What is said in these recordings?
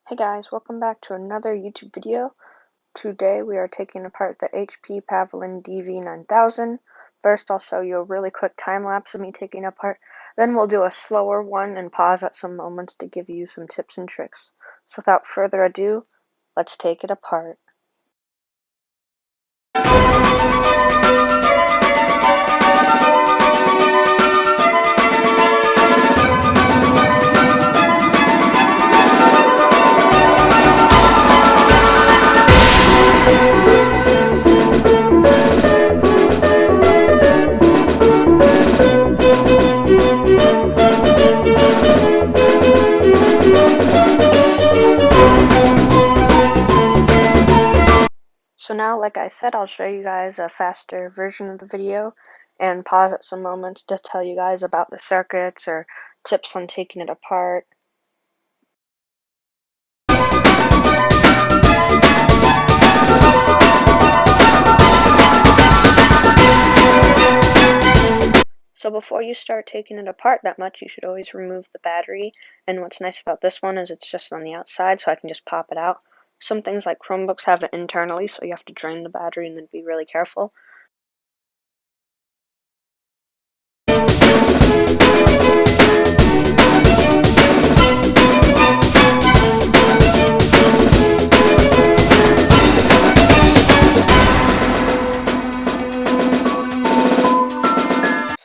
Hey guys, welcome back to another YouTube video. Today we are taking apart the HP Pavilion dv9000. First I'll show you a really quick time lapse of me taking it apart. Then we'll do a slower one and pause at some moments to give you some tips and tricks. So without further ado, let's take it apart. So now, like I said, I'll show you guys a faster version of the video and pause at some moments to tell you guys about the circuits or tips on taking it apart. So before you start taking it apart that much, you should always remove the battery. And what's nice about this one is it's just on the outside, so I can just pop it out. Some things like Chromebooks have it internally, so you have to drain the battery and then be really careful.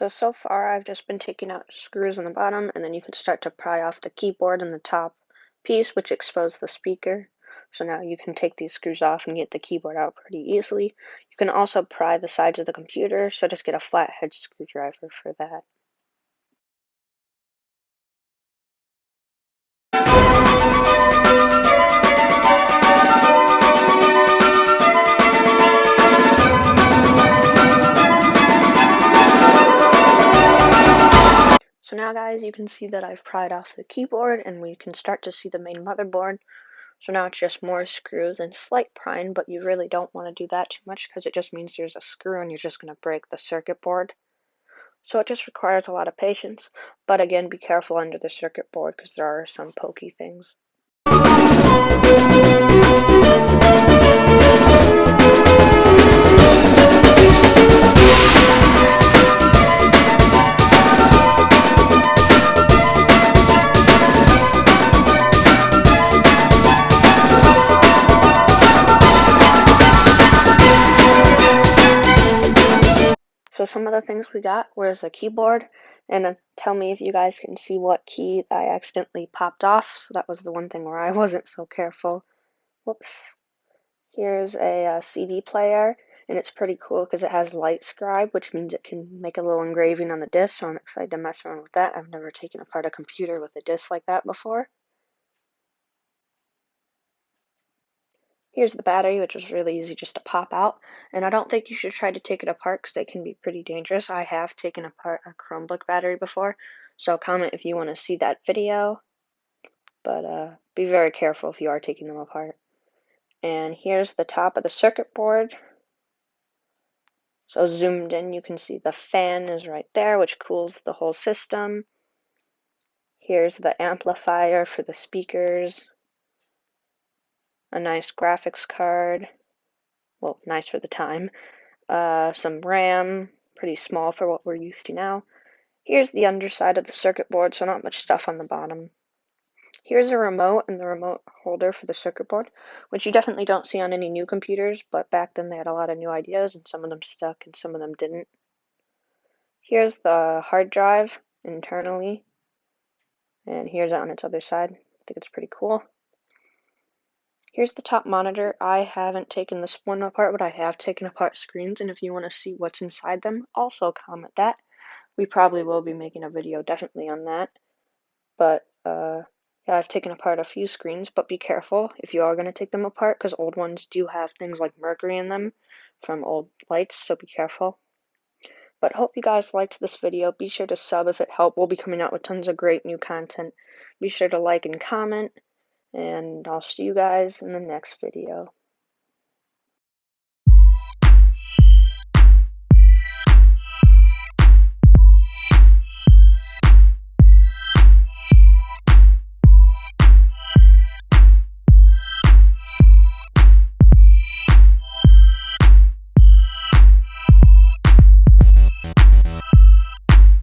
So far I've just been taking out screws on the bottom, and then you can start to pry off the keyboard and the top piece, which exposed the speaker. So now you can take these screws off and get the keyboard out pretty easily. You can also pry the sides of the computer, so just get a flathead screwdriver for that. So now guys, you can see that I've pried off the keyboard and we can start to see the main motherboard. So now it's just more screws and slight prying, but you really don't want to do that too much because it just means there's a screw and you're just going to break the circuit board. So it just requires a lot of patience, but again, be careful under the circuit board because there are some pokey things. So some of the things we got was the keyboard, and tell me if you guys can see what key I accidentally popped off. So that was the one thing where I wasn't so careful. Whoops. Here's a CD player, and it's pretty cool because it has light scribe, which means it can make a little engraving on the disc, so I'm excited to mess around with that. I've never taken apart a computer with a disc like that before. Here's the battery, which was really easy just to pop out, and I don't think you should try to take it apart because they can be pretty dangerous. I have taken apart a Chromebook battery before, so comment if you want to see that video, but be very careful if you are taking them apart. And here's the top of the circuit board. So zoomed in, you can see the fan is right there, which cools the whole system. Here's the amplifier for the speakers. A nice graphics card. Well, nice for the time. Some RAM, pretty small for what we're used to now. Here's the underside of the circuit board, so not much stuff on the bottom. Here's a remote and the remote holder for the circuit board, which you definitely don't see on any new computers, but back then they had a lot of new ideas, and some of them stuck and some of them didn't. Here's the hard drive internally, and here's it on its other side. I think it's pretty cool. Here's the top monitor. I haven't taken this one apart, but I have taken apart screens, and if you want to see what's inside them, also comment that. We probably will be making a video definitely on that. But yeah, I've taken apart a few screens, but be careful if you are going to take them apart because old ones do have things like mercury in them from old lights, so be careful. But hope you guys liked this video. Be sure to sub if it helped. We'll be coming out with tons of great new content. Be sure to like and comment, and I'll see you guys in the next video.